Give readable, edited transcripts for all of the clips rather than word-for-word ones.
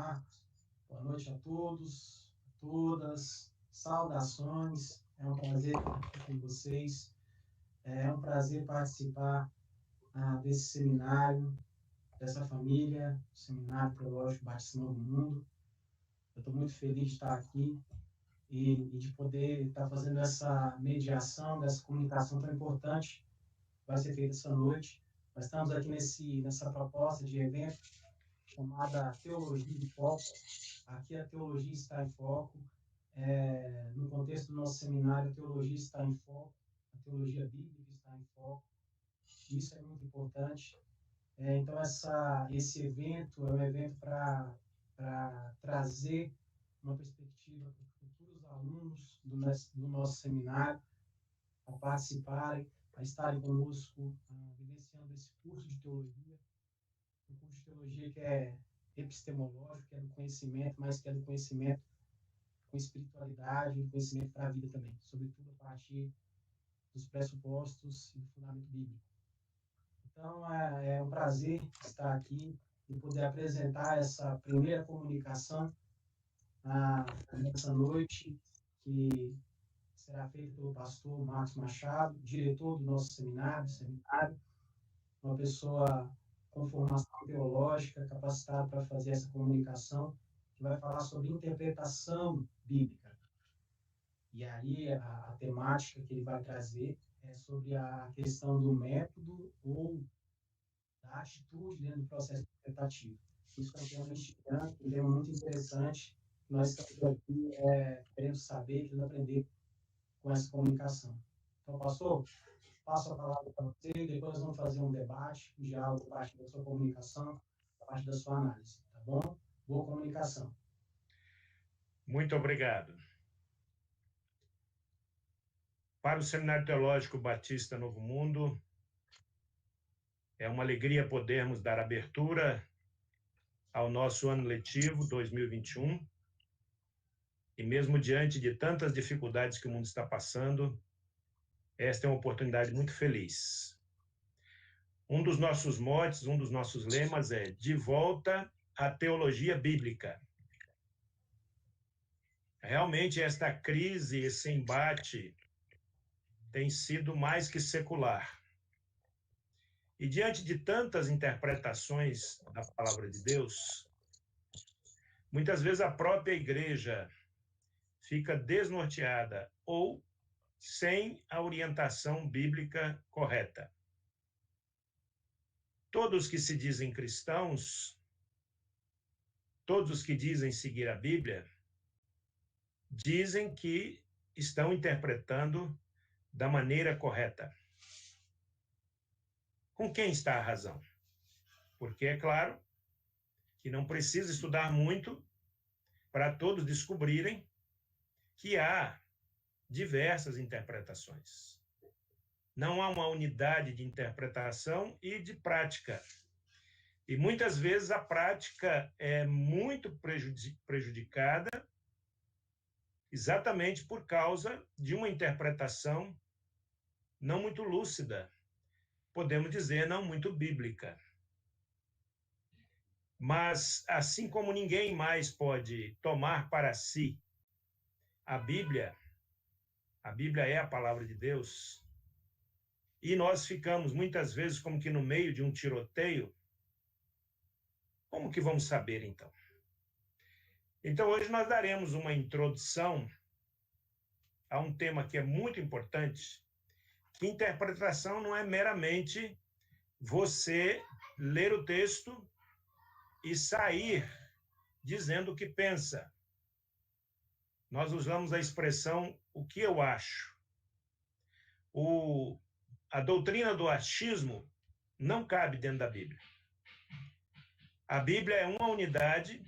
Marcos. Boa noite a todos, a todas. Saudações. É um prazer estar aqui com vocês. É um prazer participar desse seminário, dessa família, o Seminário Teológico Batista Novo Mundo. Eu estou muito feliz de estar aqui e de poder estar fazendo essa mediação, dessa comunicação tão importante que vai ser feita essa noite. Nós estamos aqui nessa proposta de evento chamada Teologia em Foco. Aqui a teologia está em foco. No contexto do nosso seminário, a teologia está em foco, a teologia bíblica está em foco. Isso é muito importante. Então, esse evento é um evento para trazer uma perspectiva para os futuros alunos do nosso seminário a participarem, a estarem conosco, vivenciando esse curso de teologia. Um curso de teologia que é epistemológico, que é do conhecimento, mas que é do conhecimento com espiritualidade, conhecimento para a vida também, sobretudo a partir dos pressupostos e do fundamento bíblico. Então, é um prazer estar aqui e poder apresentar essa primeira comunicação nessa noite, que será feita pelo pastor Marcos Machado, diretor do nosso seminário, uma pessoa com formação teológica, capacitada para fazer essa comunicação, que vai falar sobre interpretação bíblica. E aí a temática que ele vai trazer é sobre a questão do método ou da atitude dentro do processo interpretativo. Isso é um tema instigante, um tema muito interessante. Nós estamos aqui querendo saber, querendo aprender com essa comunicação. Então, pastor, passo a palavra para você, depois nós vamos fazer um debate, um diálogo, a parte da sua comunicação, a parte da sua análise, tá bom? Boa comunicação. Muito obrigado. Para o Seminário Teológico Batista Novo Mundo, é uma alegria podermos dar abertura ao nosso ano letivo 2021, e mesmo diante de tantas dificuldades que o mundo está passando, esta é uma oportunidade muito feliz. Um dos nossos motes, um dos nossos lemas é de volta à teologia bíblica. Realmente esta crise, esse embate tem sido mais que secular. E diante de tantas interpretações da palavra de Deus, muitas vezes a própria igreja fica desnorteada ou sem a orientação bíblica correta. Todos que se dizem cristãos, todos os que dizem seguir a Bíblia, dizem que estão interpretando da maneira correta. Com quem está a razão? Porque é claro que não precisa estudar muito para todos descobrirem que há diversas interpretações. Não há uma unidade de interpretação e de prática. E muitas vezes a prática é muito prejudicada exatamente por causa de uma interpretação não muito lúcida, podemos dizer, não muito bíblica. Mas, assim como ninguém mais pode tomar para si a Bíblia é a palavra de Deus, e nós ficamos muitas vezes como que no meio de um tiroteio, como que vamos saber então? Então hoje nós daremos uma introdução a um tema que é muito importante, que interpretação não é meramente você ler o texto e sair dizendo o que pensa. Nós usamos a expressão o que eu acho. A doutrina do achismo não cabe dentro da Bíblia. A Bíblia é uma unidade,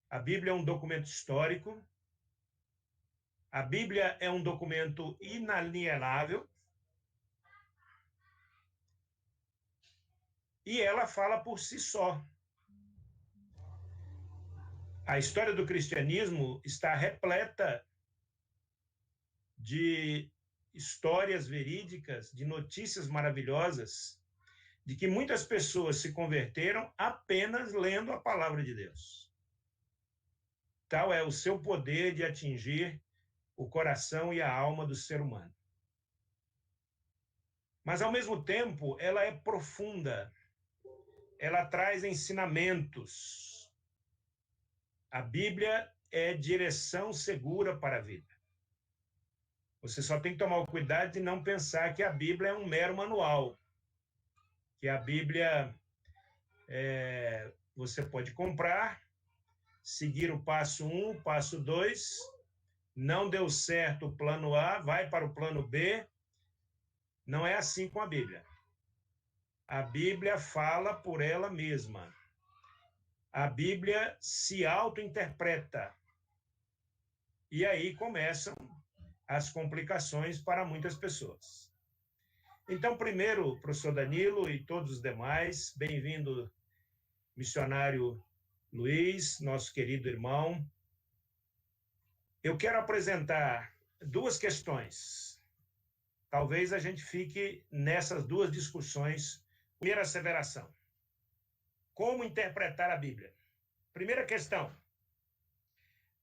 a Bíblia é um documento histórico, a Bíblia é um documento inalienável e ela fala por si só. A história do cristianismo está repleta de histórias verídicas, de notícias maravilhosas, de que muitas pessoas se converteram apenas lendo a palavra de Deus. Tal é o seu poder de atingir o coração e a alma do ser humano. Mas, ao mesmo tempo, ela é profunda. Ela traz ensinamentos. A Bíblia é direção segura para a vida. Você só tem que tomar o cuidado de não pensar que a Bíblia é um mero manual, que a Bíblia você pode comprar, seguir o passo 1, passo 2, não deu certo o plano A, vai para o plano B. Não é assim com a Bíblia. A Bíblia fala por ela mesma. A Bíblia se auto-interpreta. E aí começam as complicações para muitas pessoas. Então, primeiro, professor Danilo e todos os demais, bem-vindo, missionário Luiz, nosso querido irmão. Eu quero apresentar duas questões. Talvez a gente fique nessas duas discussões. Primeira asseveração: como interpretar a Bíblia? Primeira questão: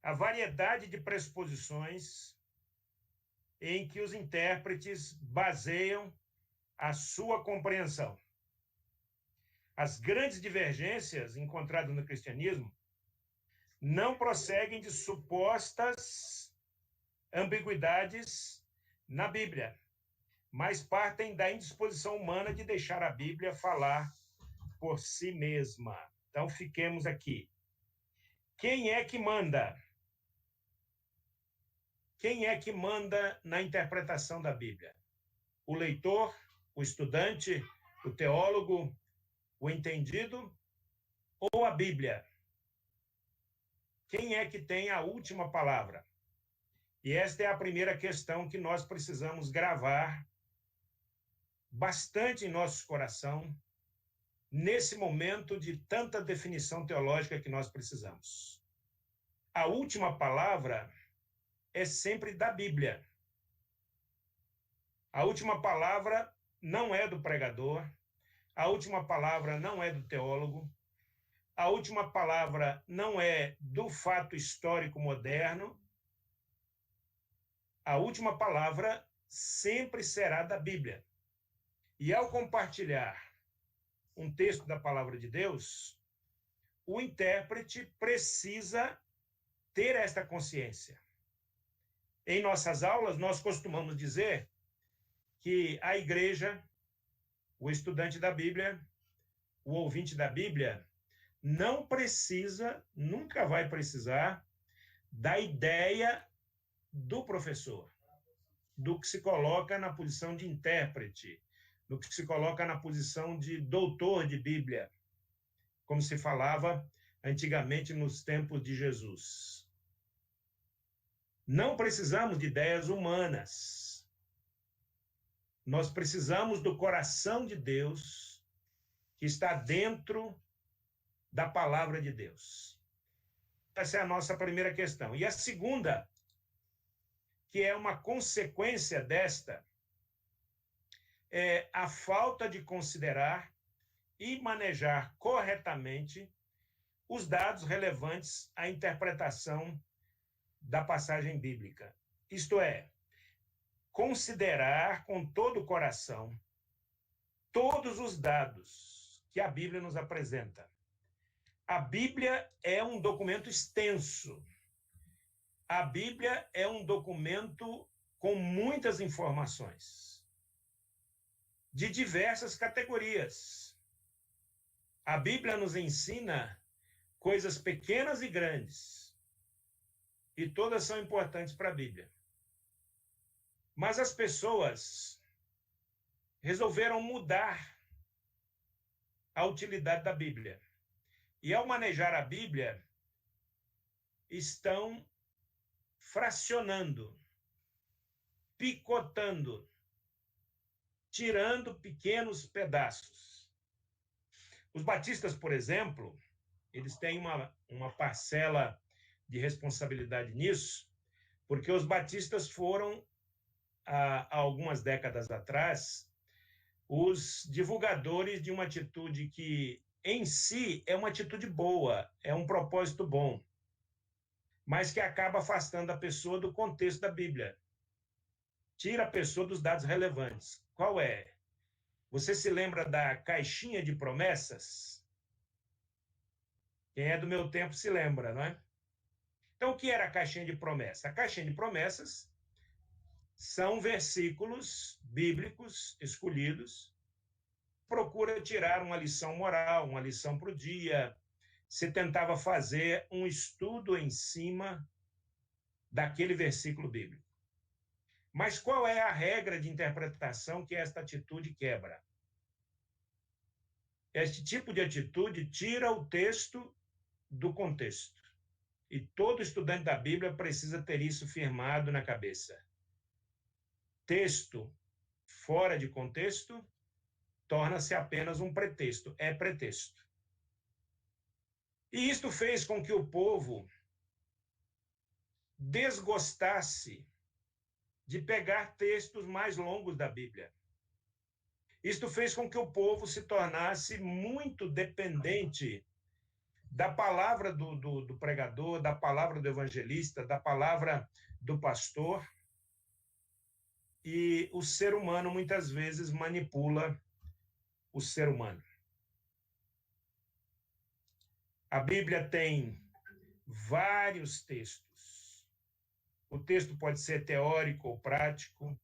a variedade de pressuposições em que os intérpretes baseiam a sua compreensão. As grandes divergências encontradas no cristianismo não prosseguem de supostas ambiguidades na Bíblia, mas partem da indisposição humana de deixar a Bíblia falar por si mesma. Então, fiquemos aqui. Quem é que manda? Quem é que manda na interpretação da Bíblia? O leitor, o estudante, o teólogo, o entendido ou a Bíblia? Quem é que tem a última palavra? E esta é a primeira questão que nós precisamos gravar bastante em nosso coração, nesse momento de tanta definição teológica que nós precisamos. A última palavra é sempre da Bíblia. A última palavra não é do pregador, a última palavra não é do teólogo, a última palavra não é do fato histórico moderno, a última palavra sempre será da Bíblia. E ao compartilhar um texto da palavra de Deus, o intérprete precisa ter esta consciência. Em nossas aulas, nós costumamos dizer que a igreja, o estudante da Bíblia, o ouvinte da Bíblia, não precisa, nunca vai precisar, da ideia do professor, do que se coloca na posição de intérprete, do que se coloca na posição de doutor de Bíblia, como se falava antigamente nos tempos de Jesus. Não precisamos de ideias humanas. Nós precisamos do coração de Deus que está dentro da palavra de Deus. Essa é a nossa primeira questão. E a segunda, que é uma consequência desta, é a falta de considerar e manejar corretamente os dados relevantes à interpretação da passagem bíblica. Isto é, considerar com todo o coração todos os dados que a Bíblia nos apresenta. A Bíblia é um documento extenso. A Bíblia é um documento com muitas informações, de diversas categorias. A Bíblia nos ensina coisas pequenas e grandes, e todas são importantes para a Bíblia. Mas as pessoas resolveram mudar a utilidade da Bíblia. E ao manejar a Bíblia, estão fracionando, picotando, tirando pequenos pedaços. Os batistas, por exemplo, eles têm uma parcela de responsabilidade nisso, porque os batistas foram, há algumas décadas atrás, os divulgadores de uma atitude que, em si, é uma atitude boa, é um propósito bom. mas que acaba afastando a pessoa do contexto da Bíblia. Tira a pessoa dos dados relevantes. Qual é? Você se lembra da caixinha de promessas? Quem é do meu tempo se lembra, não é? Então, o que era a caixinha de promessas? A caixinha de promessas são versículos bíblicos escolhidos. Procura tirar uma lição moral, uma lição para o dia. Você tentava fazer um estudo em cima daquele versículo bíblico. Mas qual é a regra de interpretação que esta atitude quebra? Este tipo de atitude tira o texto do contexto. E todo estudante da Bíblia precisa ter isso firmado na cabeça. Texto fora de contexto torna-se apenas um pretexto, é pretexto. E isto fez com que o povo desgostasse de pegar textos mais longos da Bíblia. Isto fez com que o povo se tornasse muito dependente da palavra do pregador, da palavra do evangelista, da palavra do pastor. E o ser humano muitas vezes manipula o ser humano. A Bíblia tem vários textos. O texto pode ser teórico ou prático.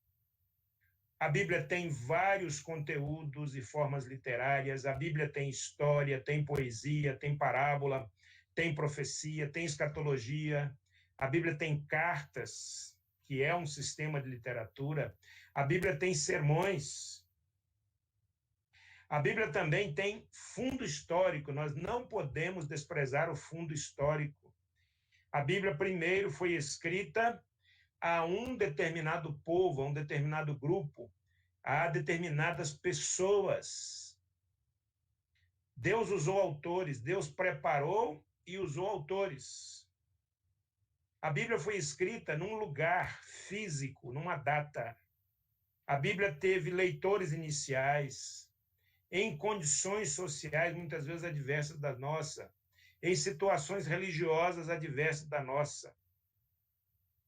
A Bíblia tem vários conteúdos e formas literárias. A Bíblia tem história, tem poesia, tem parábola, tem profecia, tem escatologia. A Bíblia tem cartas, que é um sistema de literatura. A Bíblia tem sermões. A Bíblia também tem fundo histórico. Nós não podemos desprezar o fundo histórico. A Bíblia primeiro foi escrita a um determinado povo, a um determinado grupo, a determinadas pessoas. Deus usou autores, Deus preparou e usou autores. A Bíblia foi escrita num lugar físico, numa data. A Bíblia teve leitores iniciais, em condições sociais muitas vezes adversas da nossa, em situações religiosas adversas da nossa.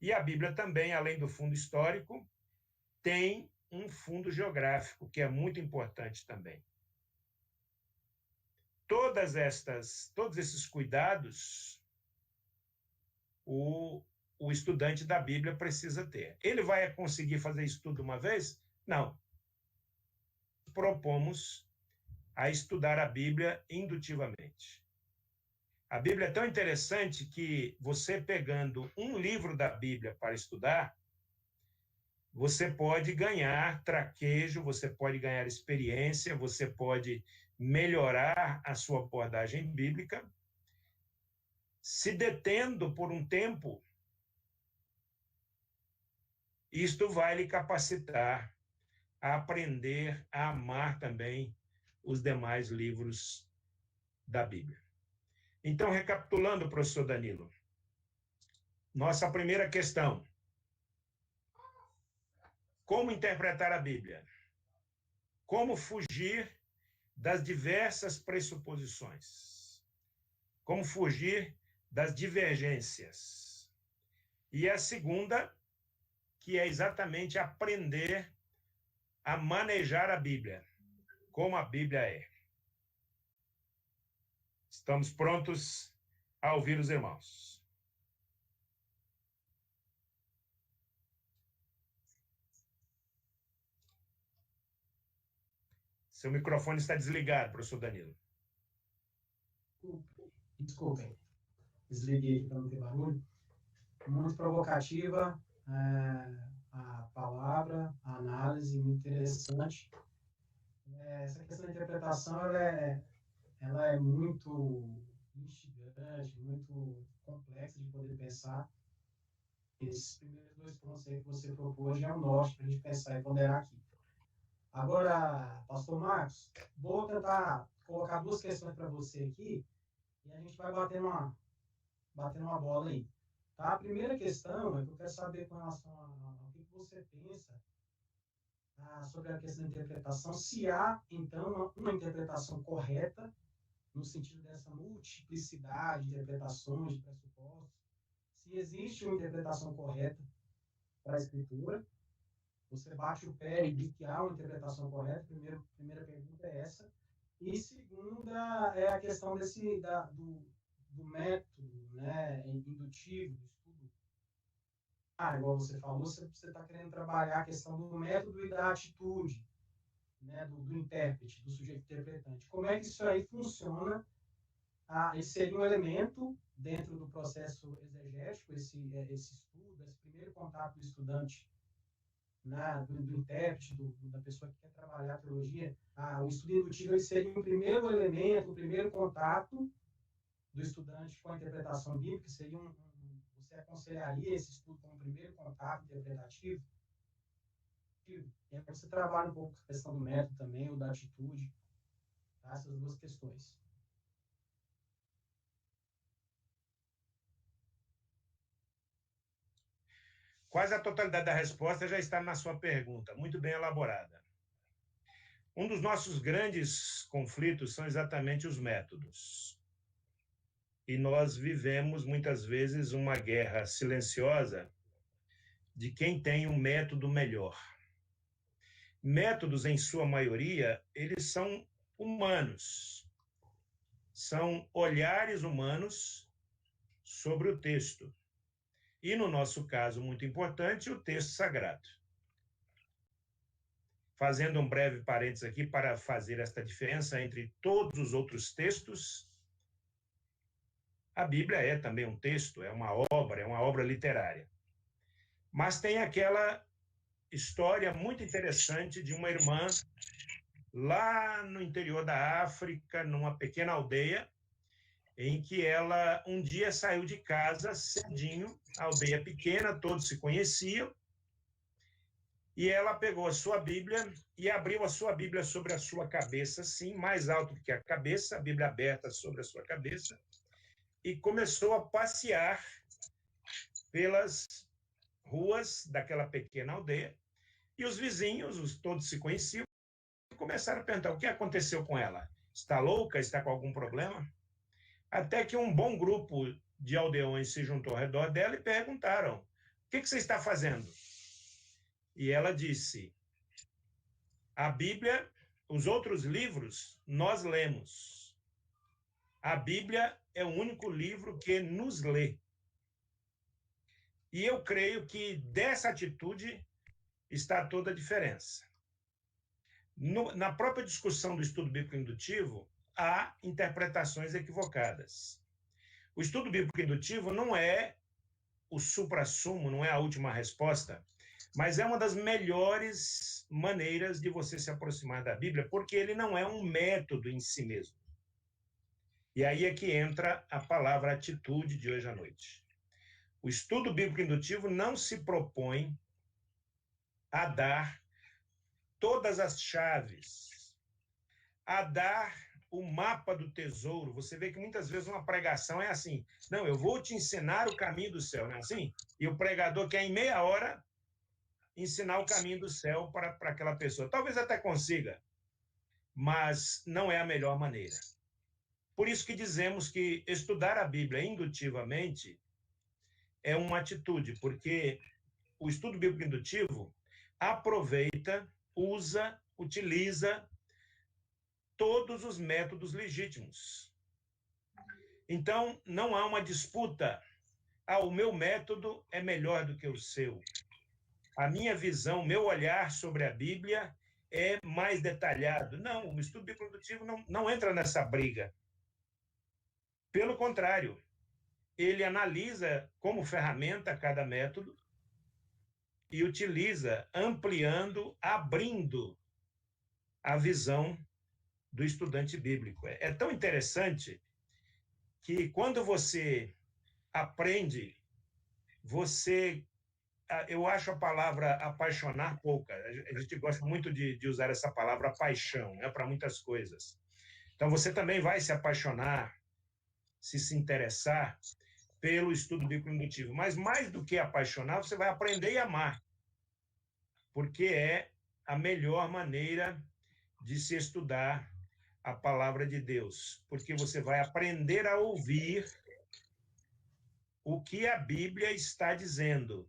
E a Bíblia também, além do fundo histórico, tem um fundo geográfico, que é muito importante também. Todos esses cuidados, o estudante da Bíblia precisa ter. Ele vai conseguir fazer isso tudo uma vez? Não. Propomos a estudar a Bíblia indutivamente. A Bíblia é tão interessante que você pegando um livro da Bíblia para estudar, você pode ganhar traquejo, você pode ganhar experiência, você pode melhorar a sua abordagem bíblica, se detendo por um tempo. Isto vai lhe capacitar a aprender a amar também os demais livros da Bíblia. Então, recapitulando, professor Danilo, nossa primeira questão: como interpretar a Bíblia? Como fugir das diversas pressuposições? Como fugir das divergências? E a segunda, que é exatamente aprender a manejar a Bíblia, como a Bíblia é. Estamos prontos a ouvir os irmãos. Seu microfone está desligado, professor Danilo. Desculpem. Desliguei para não ter barulho. Muito provocativa a palavra, a análise, muito interessante. Essa questão da interpretação, ela é muito instigante, muito complexa de poder pensar. Esses primeiros dois pontos aí que você propôs já é um norte para a gente pensar e ponderar aqui. Agora, pastor Marcos, vou tentar colocar duas questões para você aqui e a gente vai bater uma bola aí. Tá? A primeira questão é que eu quero saber com relação ao que você pensa sobre a questão da interpretação, se há, então, uma interpretação correta, no sentido dessa multiplicidade de interpretações, de pressupostos, se existe uma interpretação correta para a Escritura. Você bate o pé e diz que há uma interpretação correta. Primeira pergunta é essa. E segunda é a questão do método, né, indutivo, do estudo. Igual você falou, você está querendo trabalhar a questão do método e da atitude, né, do intérprete, do sujeito interpretante. Como é que isso aí funciona? Esse seria um elemento dentro do processo exegético, esse estudo, esse primeiro contato do estudante, né, do intérprete, da pessoa que quer trabalhar a teologia. O estudo indutivo ele seria o primeiro elemento, o primeiro contato do estudante com a interpretação bíblica. Seria você aconselharia esse estudo como primeiro contato interpretativo? E aí você trabalha um pouco a questão do método também, ou da atitude, tá? Essas duas questões. Quase a totalidade da resposta já está na sua pergunta, muito bem elaborada. Um dos nossos grandes conflitos são exatamente os métodos. E nós vivemos, muitas vezes, uma guerra silenciosa de quem tem um método melhor. Métodos, em sua maioria, eles são humanos. São olhares humanos sobre o texto. E, no nosso caso, muito importante, o texto sagrado. Fazendo um breve parênteses aqui para fazer esta diferença entre todos os outros textos, a Bíblia é também um texto, é uma obra literária. Mas tem aquela história muito interessante de uma irmã lá no interior da África, numa pequena aldeia, em que ela um dia saiu de casa cedinho, a aldeia pequena, todos se conheciam, e ela pegou a sua Bíblia e abriu a sua Bíblia sobre a sua cabeça, assim, mais alto do que a cabeça, a Bíblia aberta sobre a sua cabeça, e começou a passear pelas ruas daquela pequena aldeia, e os vizinhos, todos se conheciam, começaram a perguntar: o que aconteceu com ela? Está louca? Está com algum problema? Até que um bom grupo de aldeões se juntou ao redor dela e perguntaram: o que você está fazendo? E ela disse: a Bíblia, os outros livros, nós lemos. A Bíblia é o único livro que nos lê. E eu creio que dessa atitude está toda a diferença. Na própria discussão do estudo bíblico indutivo, há interpretações equivocadas. O estudo bíblico indutivo não é o suprassumo, não é a última resposta, mas é uma das melhores maneiras de você se aproximar da Bíblia, porque ele não é um método em si mesmo. E aí é que entra a palavra atitude de hoje à noite. O estudo bíblico indutivo não se propõe a dar todas as chaves, a dar o mapa do tesouro. Você vê que muitas vezes uma pregação é assim: não, eu vou te ensinar o caminho do céu, não é assim? E o pregador quer em meia hora ensinar o caminho do céu para aquela pessoa. Talvez até consiga, mas não é a melhor maneira. Por isso que dizemos que estudar a Bíblia indutivamente é uma atitude, porque o estudo bíblico indutivo aproveita, usa, utiliza todos os métodos legítimos. Então, não há uma disputa. O meu método é melhor do que o seu. A minha visão, meu olhar sobre a Bíblia é mais detalhado. Não, o estudo bíblico indutivo não entra nessa briga. Pelo contrário, ele analisa como ferramenta cada método e utiliza, ampliando, abrindo a visão do estudante bíblico. É tão interessante que quando você aprende, eu acho a palavra apaixonar pouca. A gente gosta muito de usar essa palavra paixão, né, para muitas coisas. Então, você também vai se apaixonar, se interessar pelo estudo bíblico indutivo. Mas, mais do que apaixonar, você vai aprender e amar, porque é a melhor maneira de se estudar a palavra de Deus, porque você vai aprender a ouvir o que a Bíblia está dizendo,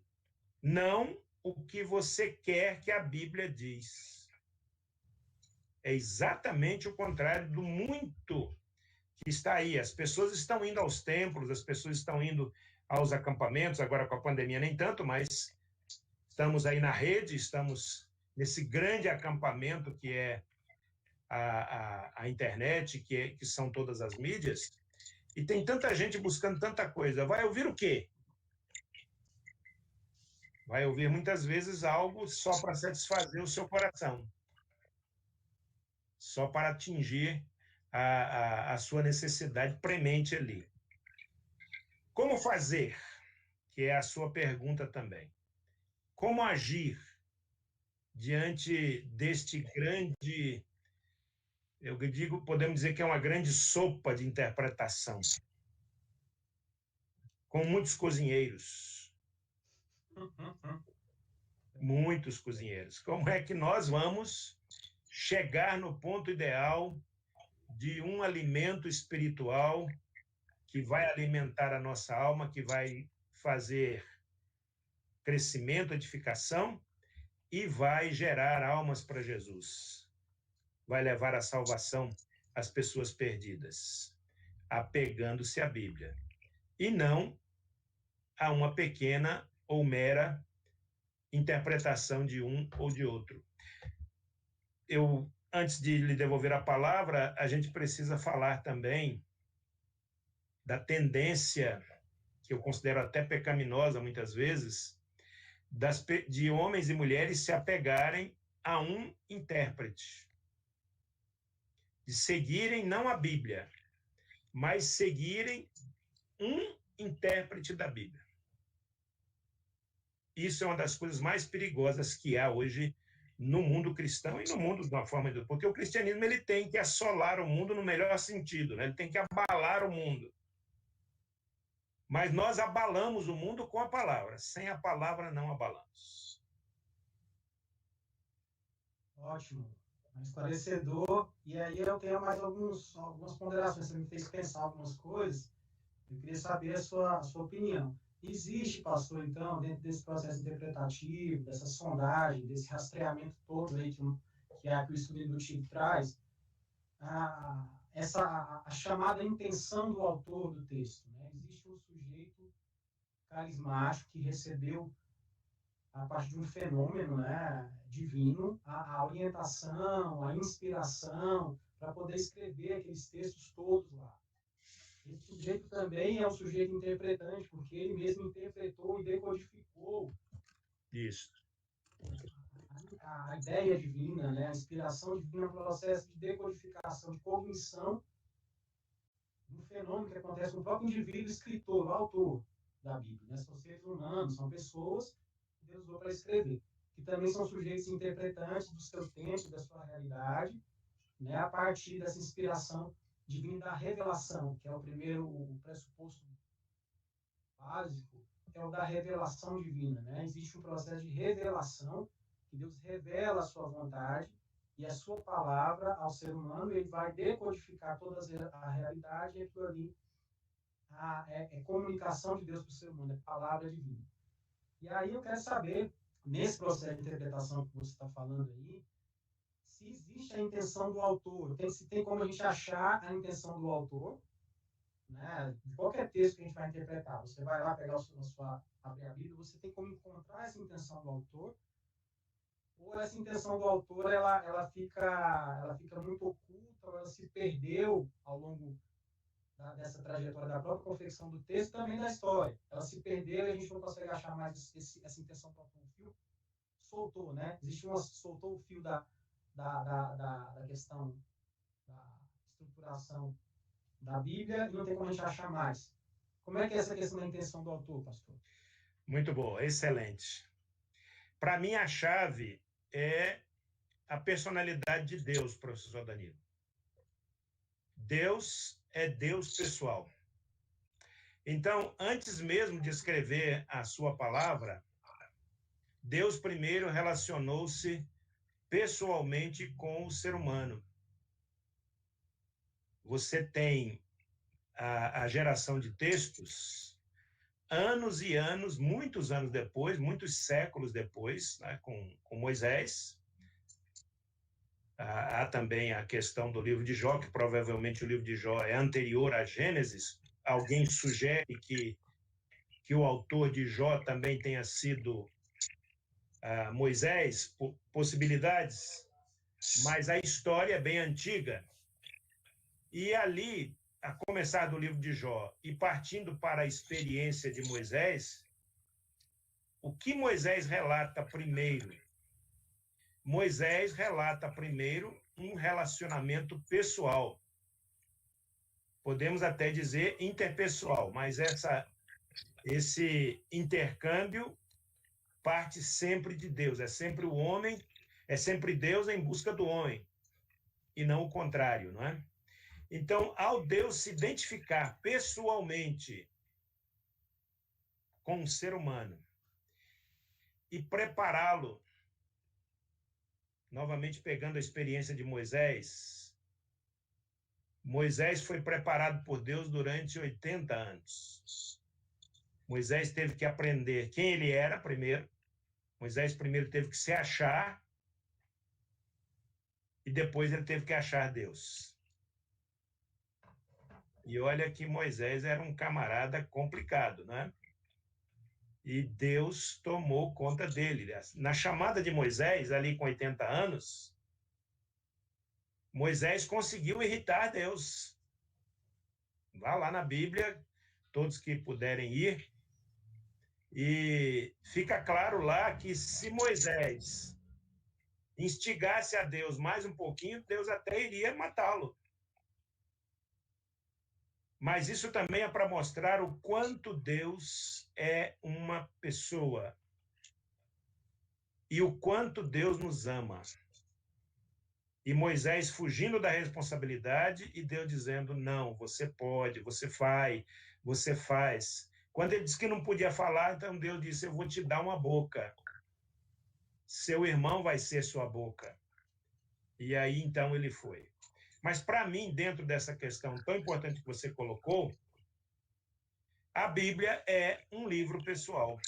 não o que você quer que a Bíblia diz. É exatamente o contrário do muito que está aí. As pessoas estão indo aos templos, as pessoas estão indo aos acampamentos, agora com a pandemia nem tanto, mas estamos aí na rede, estamos nesse grande acampamento que é a internet, que são todas as mídias, e tem tanta gente buscando tanta coisa. Vai ouvir o quê? Vai ouvir muitas vezes algo só para satisfazer o seu coração, só para atingir a sua necessidade premente ali. Como fazer? Que é a sua pergunta também. Como agir diante deste grande, eu digo, podemos dizer que é uma grande sopa de interpretação, com muitos cozinheiros, muitos cozinheiros. Como é que nós vamos chegar no ponto ideal de um alimento espiritual que vai alimentar a nossa alma, que vai fazer crescimento, edificação e vai gerar almas para Jesus? Vai levar a salvação às pessoas perdidas, apegando-se à Bíblia, e não a uma pequena ou mera interpretação de um ou de outro. Antes de lhe devolver a palavra, a gente precisa falar também da tendência, que eu considero até pecaminosa muitas vezes, de homens e mulheres se apegarem a um intérprete, de seguirem não a Bíblia, mas seguirem um intérprete da Bíblia. Isso é uma das coisas mais perigosas que há hoje no mundo cristão e no mundo de uma forma de... Porque o cristianismo ele tem que assolar o mundo no melhor sentido, né? Ele tem que abalar o mundo. Mas nós abalamos o mundo com a palavra. Sem a palavra, não abalamos. Ótimo. Esclarecedor. E aí eu tenho mais algumas ponderações. Você me fez pensar algumas coisas. Eu queria saber a sua opinião. Existe, pastor, então, dentro desse processo interpretativo, dessa sondagem, desse rastreamento todo aí que o estudo indutivo traz, a chamada intenção do autor do texto, né? Existe um sujeito carismático que recebeu, a partir de um fenômeno, né, divino, a orientação, a inspiração para poder escrever aqueles textos todos lá. Esse sujeito também é um sujeito interpretante, porque ele mesmo interpretou e decodificou isso. A ideia divina, né? A inspiração divina, o processo de decodificação, de cognição do fenômeno que acontece no próprio indivíduo escritor, o autor da Bíblia. Né? São seres humanos, são pessoas que Deus usou para escrever, que também são sujeitos interpretantes do seu tempo, da sua realidade, né? A partir dessa inspiração divina da revelação, que é o pressuposto básico, é o da revelação divina, né? Existe um processo de revelação, que Deus revela a sua vontade e a sua palavra ao ser humano, e ele vai decodificar toda a realidade, e aquilo ali é comunicação de Deus para o ser humano, é palavra divina. E aí eu quero saber, nesse processo de interpretação que você está falando aí, se existe a intenção do autor, se tem como a gente achar a intenção do autor, né? De qualquer texto que a gente vai interpretar. Você vai lá pegar abrir a Bíblia, você tem como encontrar essa intenção do autor, ou essa intenção do autor ela fica muito oculta, ou ela se perdeu ao longo dessa trajetória da própria confecção do texto, também da história. Ela se perdeu e a gente não consegue achar mais essa intenção do autor. O fio soltou, né? Soltou o fio da questão da estruturação da Bíblia e não tem como a gente achar mais. Como é que é essa questão da intenção do autor, pastor? Muito boa, excelente. Para mim, a chave é a personalidade de Deus, professor Danilo. Deus é Deus pessoal. Então, antes mesmo de escrever a sua palavra, Deus primeiro relacionou-se pessoalmente com o ser humano. Você tem a geração de textos anos e anos, muitos anos depois, muitos séculos depois, né, com Moisés. Há também a questão do livro de Jó, que provavelmente o livro de Jó é anterior a Gênesis. Alguém sugere que o autor de Jó também tenha sido Moisés, possibilidades, mas a história é bem antiga. E ali, a começar do livro de Jó e partindo para a experiência de Moisés, o que Moisés relata primeiro? Moisés relata primeiro um relacionamento pessoal. Podemos até dizer interpessoal, mas esse intercâmbio parte sempre de Deus. É sempre o homem, é sempre Deus em busca do homem, e não o contrário, não é? Então, ao Deus se identificar pessoalmente com um ser humano e prepará-lo, novamente pegando a experiência de Moisés, Moisés foi preparado por Deus durante 80 anos. Moisés teve que aprender quem ele era primeiro. Moisés primeiro teve que se achar e depois ele teve que achar Deus. E olha que Moisés era um camarada complicado, né? E Deus tomou conta dele. Na chamada de Moisés, ali com 80 anos, Moisés conseguiu irritar Deus. Vá lá na Bíblia, todos que puderem ir, e fica claro lá que se Moisés instigasse a Deus mais um pouquinho, Deus até iria matá-lo. Mas isso também é para mostrar o quanto Deus é uma pessoa e o quanto Deus nos ama. E Moisés fugindo da responsabilidade e Deus dizendo, não, você pode, você faz. Quando ele disse que não podia falar, então Deus disse, eu vou te dar uma boca. Seu irmão vai ser sua boca. E aí, então, ele foi. Mas, para mim, dentro dessa questão tão importante que você colocou, a Bíblia é um livro pessoal.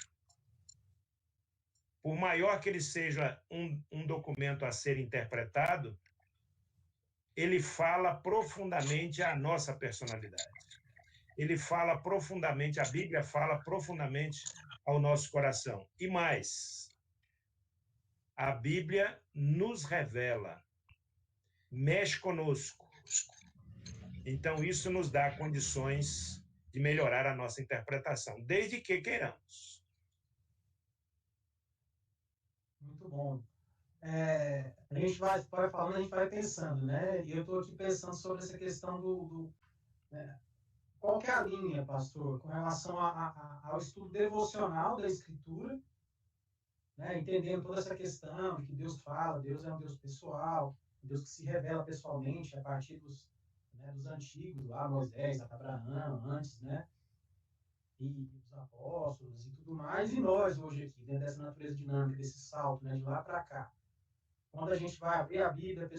Por maior que ele seja um documento a ser interpretado, ele fala profundamente à nossa personalidade. Ele fala profundamente, a Bíblia fala profundamente ao nosso coração. E mais, a Bíblia nos revela, mexe conosco. Então, isso nos dá condições de melhorar a nossa interpretação, desde que queiramos. Muito bom. A gente vai falando, a gente vai pensando, né? E eu estou aqui pensando sobre essa questão né? Qual que é a linha, pastor, com relação ao estudo devocional da Escritura, né? Entendendo toda essa questão de que Deus fala, Deus é um Deus pessoal, Deus que se revela pessoalmente a partir dos antigos, lá, Moisés, Abraão, antes, né? E os apóstolos e tudo mais, e nós hoje aqui, dentro dessa natureza dinâmica, desse salto, né, de lá para cá. Quando a gente vai abrir a Bíblia,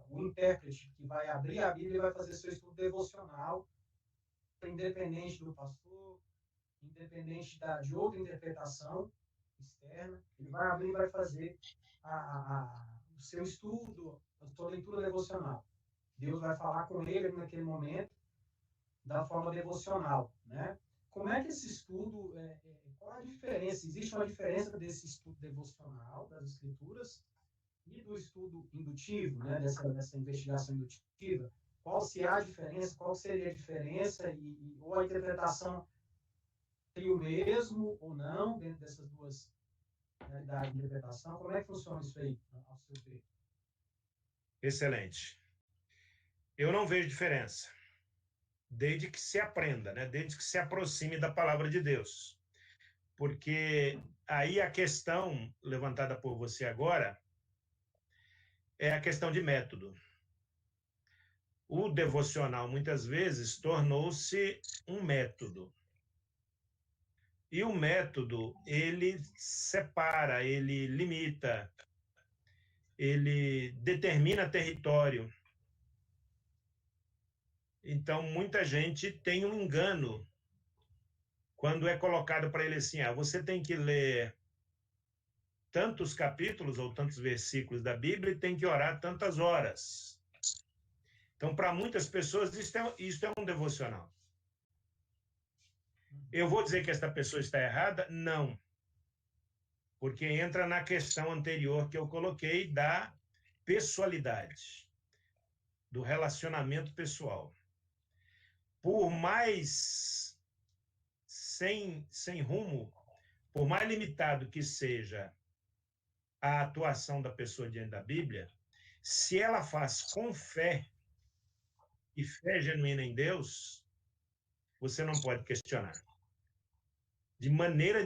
o intérprete que vai abrir a Bíblia vai fazer seu estudo devocional, independente do pastor, independente de outra interpretação externa, ele vai abrir e vai fazer o seu estudo, a sua leitura devocional. Deus vai falar com ele naquele momento da forma devocional, né? Como é que esse estudo, qual a diferença? Existe uma diferença desse estudo devocional das Escrituras e do estudo indutivo, né? Dessa investigação indutiva? Qual se há diferença? Qual seria a diferença? Ou a interpretação seria o mesmo ou não dentro dessas duas realidades de interpretação? Como é que funciona isso aí, ao seu ver? Excelente. Eu não vejo diferença, desde que se aprenda, né? Desde que se aproxime da palavra de Deus. Porque aí a questão levantada por você agora é a questão de método. O devocional, muitas vezes, tornou-se um método. E o método, ele separa, ele limita, ele determina território. Então, muita gente tem um engano quando é colocado para ele assim, você tem que ler tantos capítulos ou tantos versículos da Bíblia e tem que orar tantas horas. Então, para muitas pessoas, isto é um devocional. Eu vou dizer que esta pessoa está errada? Não. Porque entra na questão anterior que eu coloquei da pessoalidade, do relacionamento pessoal. Por mais sem rumo, por mais limitado que seja a atuação da pessoa diante da Bíblia, se ela faz com fé e fé genuína em Deus, você não pode questionar. De maneira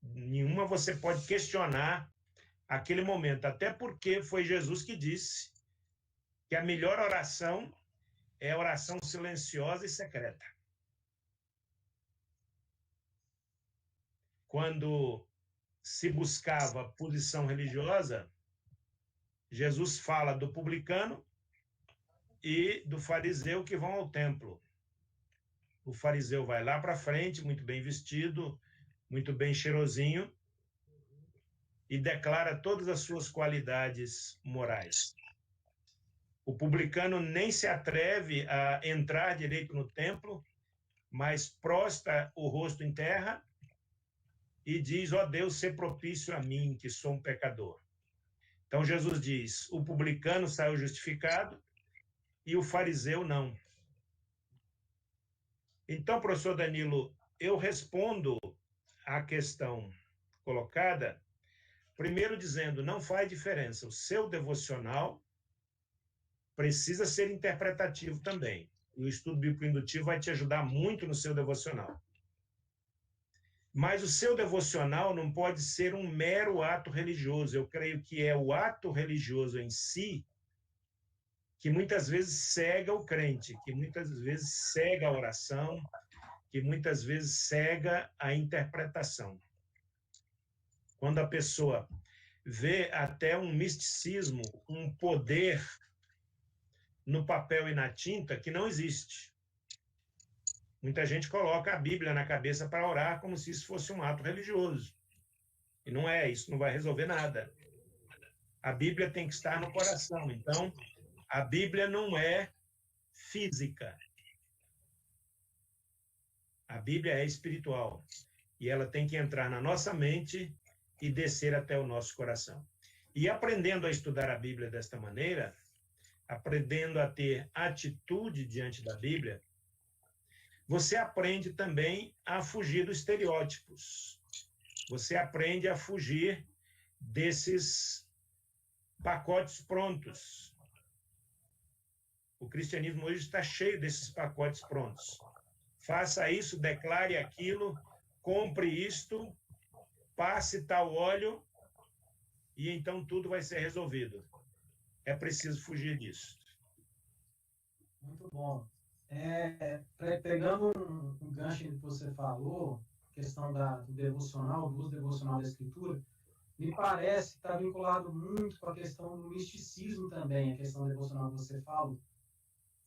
nenhuma você pode questionar aquele momento, até porque foi Jesus que disse que a melhor oração é a oração silenciosa e secreta. Quando se buscava posição religiosa, Jesus fala do publicano e do fariseu que vão ao templo. O fariseu vai lá para frente, muito bem vestido, muito bem cheirosinho, e declara todas as suas qualidades morais. O publicano nem se atreve a entrar direito no templo, mas prostra o rosto em terra e diz: ó Deus, sê propício a mim, que sou um pecador. Então Jesus diz: o publicano saiu justificado e o fariseu não. Então, professor Danilo, eu respondo à questão colocada, primeiro dizendo, não faz diferença. O seu devocional precisa ser interpretativo também. E o estudo bíblico indutivo vai te ajudar muito no seu devocional. Mas o seu devocional não pode ser um mero ato religioso. Eu creio que é o ato religioso em si que muitas vezes cega o crente, que muitas vezes cega a oração, que muitas vezes cega a interpretação. Quando a pessoa vê até um misticismo, um poder no papel e na tinta que não existe. Muita gente coloca a Bíblia na cabeça para orar como se isso fosse um ato religioso. E não é, isso não vai resolver nada. A Bíblia tem que estar no coração. Então, a Bíblia não é física. A Bíblia é espiritual. E ela tem que entrar na nossa mente e descer até o nosso coração. E aprendendo a estudar a Bíblia desta maneira, aprendendo a ter atitude diante da Bíblia, você aprende também a fugir dos estereótipos. Você aprende a fugir desses pacotes prontos. O cristianismo hoje está cheio desses pacotes prontos. Faça isso, declare aquilo, compre isto, passe tal óleo e então tudo vai ser resolvido. É preciso fugir disso. Muito bom. Pegando um gancho que você falou, questão do devocional, do uso devocional da Escritura, me parece que está vinculado muito com a questão do misticismo também, a questão devocional que você falou.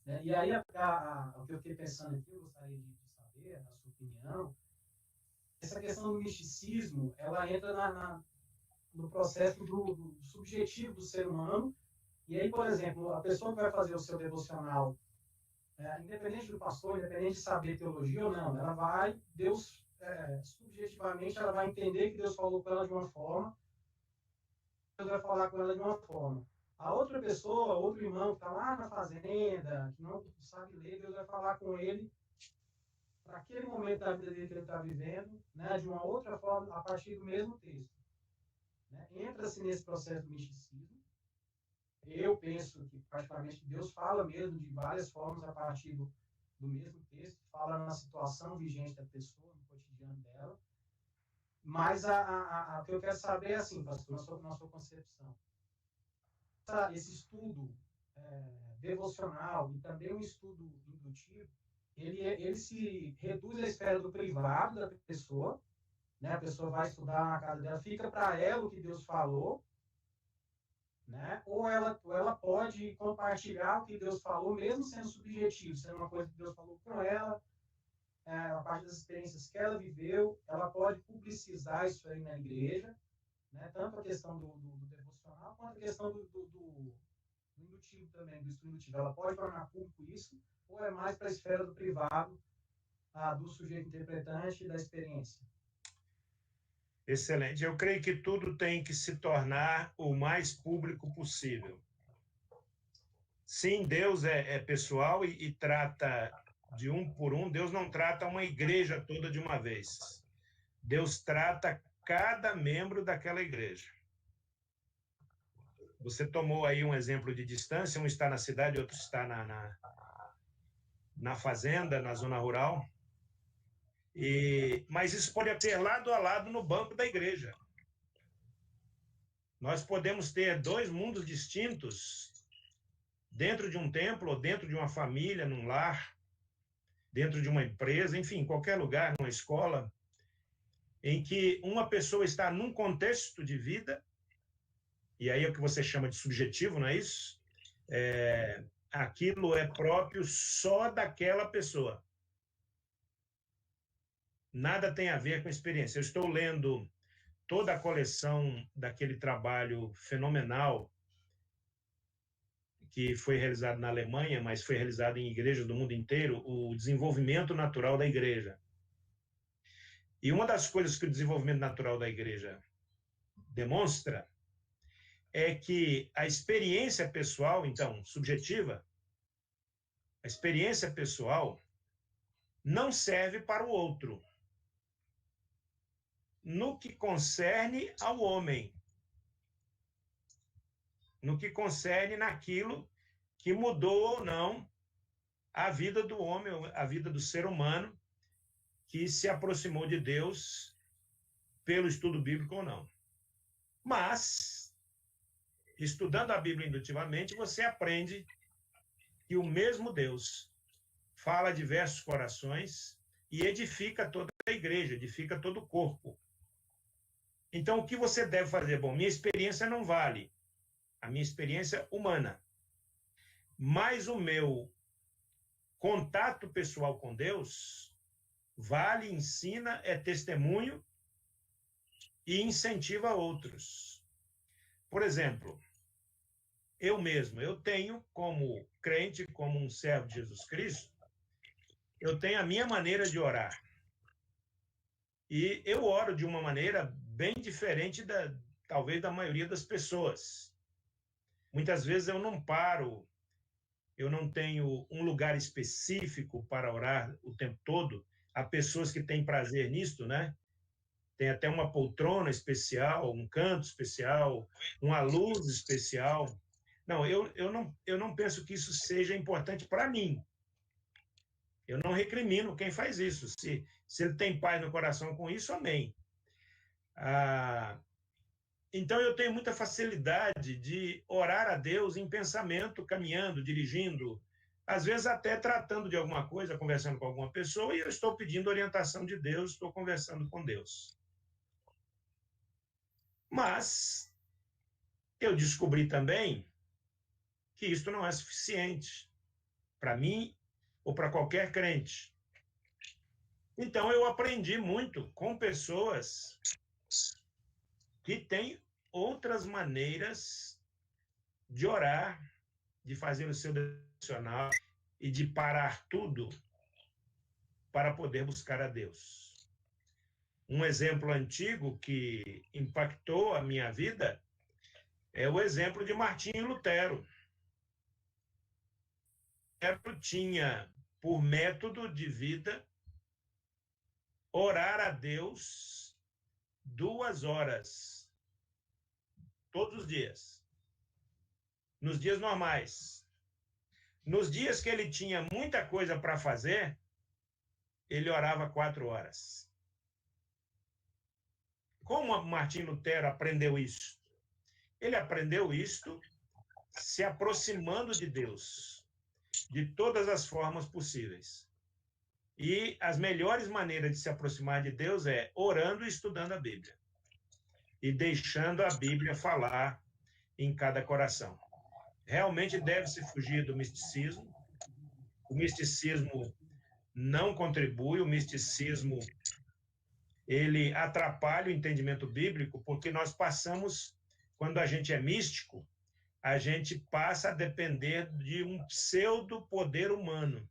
Né? E aí, o que eu fiquei pensando aqui, eu gostaria de saber a sua opinião, essa questão do misticismo, ela entra no processo do subjetivo do ser humano. E aí, por exemplo, a pessoa que vai fazer o seu devocional, independente do pastor, independente de saber teologia ou não, ela vai, subjetivamente, ela vai entender que Deus falou com ela de uma forma, Deus vai falar com ela de uma forma. A outra pessoa, outro irmão que está lá na fazenda, que não sabe ler, Deus vai falar com ele para aquele momento da vida dele que ele está vivendo, né, de uma outra forma, a partir do mesmo texto. Né? Entra-se nesse processo do misticismo. Eu penso que praticamente Deus fala mesmo de várias formas a partir do mesmo texto, fala na situação vigente da pessoa, no cotidiano dela. Mas o que eu quero saber é assim, pastor, na sua concepção. Esse estudo devocional e também um estudo indutivo, ele se reduz à esfera do privado da pessoa, né? A pessoa vai estudar na casa dela, fica para ela o que Deus falou, né? Ou ela pode compartilhar o que Deus falou, mesmo sendo subjetivo, sendo uma coisa que Deus falou com ela, a partir das experiências que ela viveu, ela pode publicizar isso aí na igreja, né? Tanto a questão do devocional, quanto a questão do indutivo também, do estudo indutivo. Ela pode tornar público isso, ou é mais para a esfera do privado, do sujeito interpretante e da experiência? Excelente. Eu creio que tudo tem que se tornar o mais público possível. Sim, Deus é pessoal e trata de um por um. Deus não trata uma igreja toda de uma vez. Deus trata cada membro daquela igreja. Você tomou aí um exemplo de distância, um está na cidade, outro está na fazenda, na zona rural. Mas isso pode ser lado a lado no banco da igreja. Nós podemos ter dois mundos distintos dentro de um templo, ou dentro de uma família, num lar, dentro de uma empresa, enfim, em qualquer lugar, numa escola, em que uma pessoa está num contexto de vida, e aí é o que você chama de subjetivo, não é isso? Aquilo é próprio só daquela pessoa. Nada tem a ver com experiência. Eu estou lendo toda a coleção daquele trabalho fenomenal que foi realizado na Alemanha, mas foi realizado em igrejas do mundo inteiro, o desenvolvimento natural da igreja. E uma das coisas que o desenvolvimento natural da igreja demonstra é que a experiência pessoal, então, subjetiva, a experiência pessoal não serve para o outro. No que concerne ao homem, no que concerne naquilo que mudou ou não a vida do homem, a vida do ser humano que se aproximou de Deus pelo estudo bíblico ou não. Mas, estudando a Bíblia indutivamente, você aprende que o mesmo Deus fala a diversos corações e edifica toda a igreja, edifica todo o corpo. Então, o que você deve fazer? Bom, minha experiência não vale, a minha experiência humana, mas o meu contato pessoal com Deus vale, ensina, é testemunho e incentiva outros. Por exemplo, eu mesmo, eu tenho como crente, como um servo de Jesus Cristo, eu tenho a minha maneira de orar. E eu oro de uma maneira bem diferente talvez da maioria das pessoas. Muitas vezes eu não paro, eu não tenho um lugar específico para orar o tempo todo. Há pessoas que têm prazer nisto, né? Tem até uma poltrona especial, um canto especial, uma luz especial. Não, eu não penso que isso seja importante para mim. Eu não recrimino quem faz isso. Se ele tem paz no coração com isso, amém. Então, eu tenho muita facilidade de orar a Deus em pensamento, caminhando, dirigindo, às vezes até tratando de alguma coisa, conversando com alguma pessoa, e eu estou pedindo orientação de Deus, estou conversando com Deus. Mas eu descobri também que isto não é suficiente para mim ou para qualquer crente. Então, eu aprendi muito com pessoas que têm outras maneiras de orar, de fazer o seu devocional e de parar tudo para poder buscar a Deus. Um exemplo antigo que impactou a minha vida é o exemplo de Martinho Lutero. Lutero tinha por método de vida orar a Deus 2 horas todos os dias, nos dias normais. Nos dias que ele tinha muita coisa para fazer, ele orava 4 horas. Como Martinho Lutero aprendeu isso? Ele aprendeu isto se aproximando de Deus, de todas as formas possíveis. E as melhores maneiras de se aproximar de Deus é orando e estudando a Bíblia. E deixando a Bíblia falar em cada coração. Realmente deve-se fugir do misticismo. O misticismo não contribui, o misticismo ele atrapalha o entendimento bíblico, porque nós passamos, quando a gente é místico, a gente passa a depender de um pseudo-poder humano.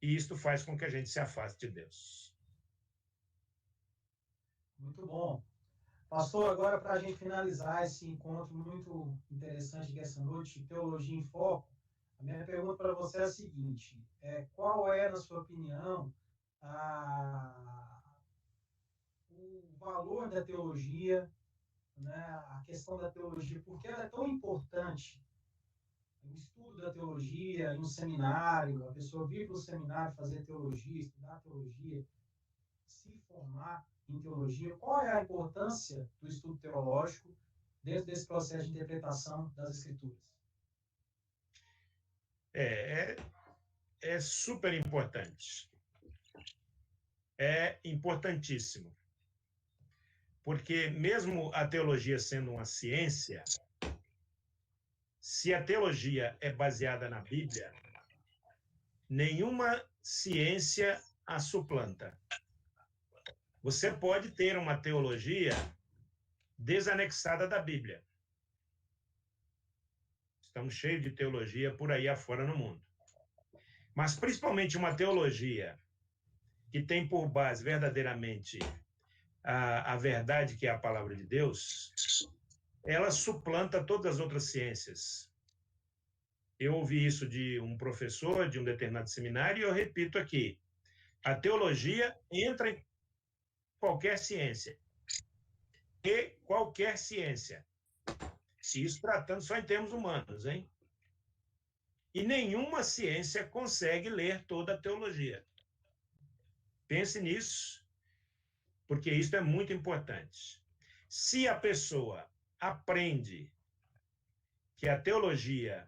E isto faz com que a gente se afaste de Deus. Muito bom. Pastor, agora para a gente finalizar esse encontro muito interessante dessa noite, Teologia em Foco, a minha pergunta para você é a seguinte: qual é, na sua opinião, o valor da teologia, né, a questão da teologia, por que ela é tão importante? O estudo da teologia, em um seminário, a pessoa vir para o seminário fazer teologia, estudar teologia, se formar em teologia, qual é a importância do estudo teológico dentro desse processo de interpretação das Escrituras? É super importante. É importantíssimo. Porque mesmo a teologia sendo uma ciência, se a teologia é baseada na Bíblia, nenhuma ciência a suplanta. Você pode ter uma teologia desanexada da Bíblia. Estamos cheios de teologia por aí afora no mundo. Mas principalmente uma teologia que tem por base verdadeiramente a verdade, que é a palavra de Deus, ela suplanta todas as outras ciências. Eu ouvi isso de um professor de um determinado seminário e eu repito aqui: a teologia entra em qualquer ciência. E qualquer ciência. Isso tratando só em termos humanos, hein? E nenhuma ciência consegue ler toda a teologia. Pense nisso, porque isso é muito importante. Se a pessoa aprende que a teologia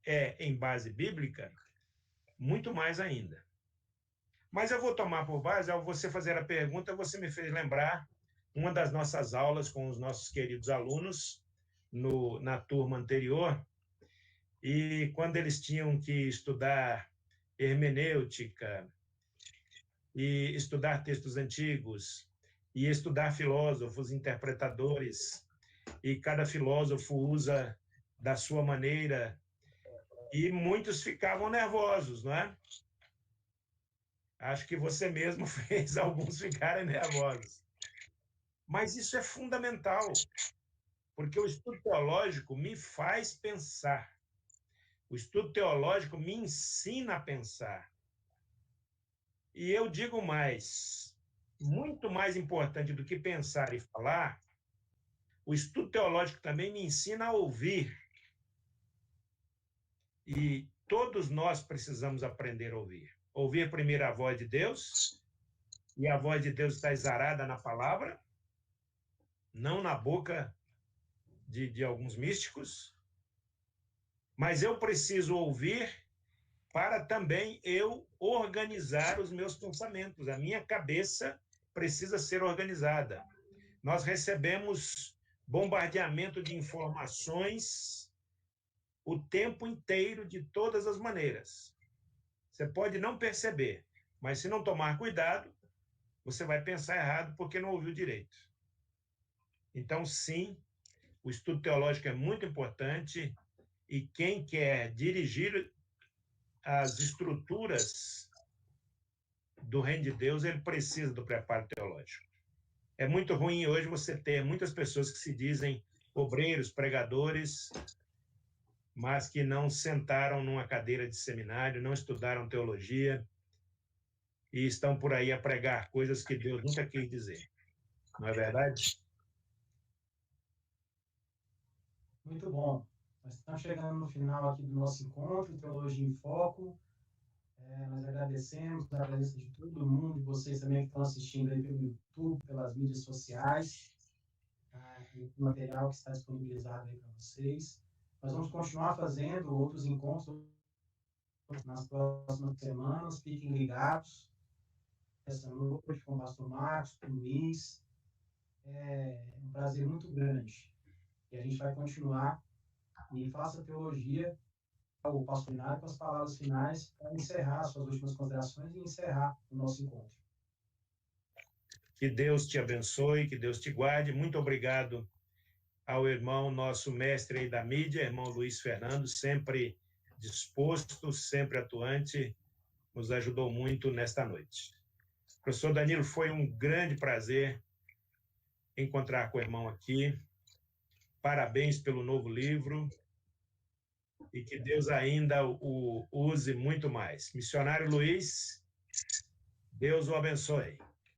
é em base bíblica, muito mais ainda. Mas eu vou tomar por base, ao você fazer a pergunta, você me fez lembrar uma das nossas aulas com os nossos queridos alunos na turma anterior, e quando eles tinham que estudar hermenêutica, e estudar textos antigos, e estudar filósofos, interpretadores, e cada filósofo usa da sua maneira, e muitos ficavam nervosos, não é? Acho que você mesmo fez alguns ficarem nervosos. Mas isso é fundamental, porque o estudo teológico me faz pensar. O estudo teológico me ensina a pensar. E eu digo mais, muito mais importante do que pensar e falar, o estudo teológico também me ensina a ouvir. E todos nós precisamos aprender a ouvir. Ouvir primeiro a voz de Deus, e a voz de Deus está exarada na palavra, não na boca de alguns místicos, mas eu preciso ouvir para também eu organizar os meus pensamentos. A minha cabeça precisa ser organizada. Nós recebemos bombardeamento de informações o tempo inteiro, de todas as maneiras. Você pode não perceber, mas se não tomar cuidado, você vai pensar errado porque não ouviu direito. Então, sim, o estudo teológico é muito importante, e quem quer dirigir as estruturas do reino de Deus, ele precisa do preparo teológico. É muito ruim hoje você ter muitas pessoas que se dizem obreiros, pregadores, mas que não sentaram numa cadeira de seminário, não estudaram teologia e estão por aí a pregar coisas que Deus nunca quis dizer. Não é verdade? Muito bom. Nós estamos chegando no final aqui do nosso encontro, Teologia em Foco. Nós agradecemos a presença de todo mundo, de vocês também que estão assistindo aí pelo YouTube, pelas mídias sociais, o material que está disponibilizado aí para vocês. Nós vamos continuar fazendo outros encontros nas próximas semanas, fiquem ligados. Essa noite com o pastor Marcos, com o Luiz. É um prazer muito grande. E a gente vai continuar, e faça teologia o pastor Inário com as palavras finais para encerrar suas últimas considerações e encerrar o nosso encontro. Que Deus te abençoe, que Deus te guarde. Muito obrigado ao irmão, nosso mestre aí da mídia, irmão Luiz Fernando, sempre disposto, sempre atuante, nos ajudou muito nesta noite. Professor Danilo, foi um grande prazer encontrar com o irmão aqui. Parabéns pelo novo livro e que Deus ainda o use muito mais. Missionário Luiz, Deus o abençoe.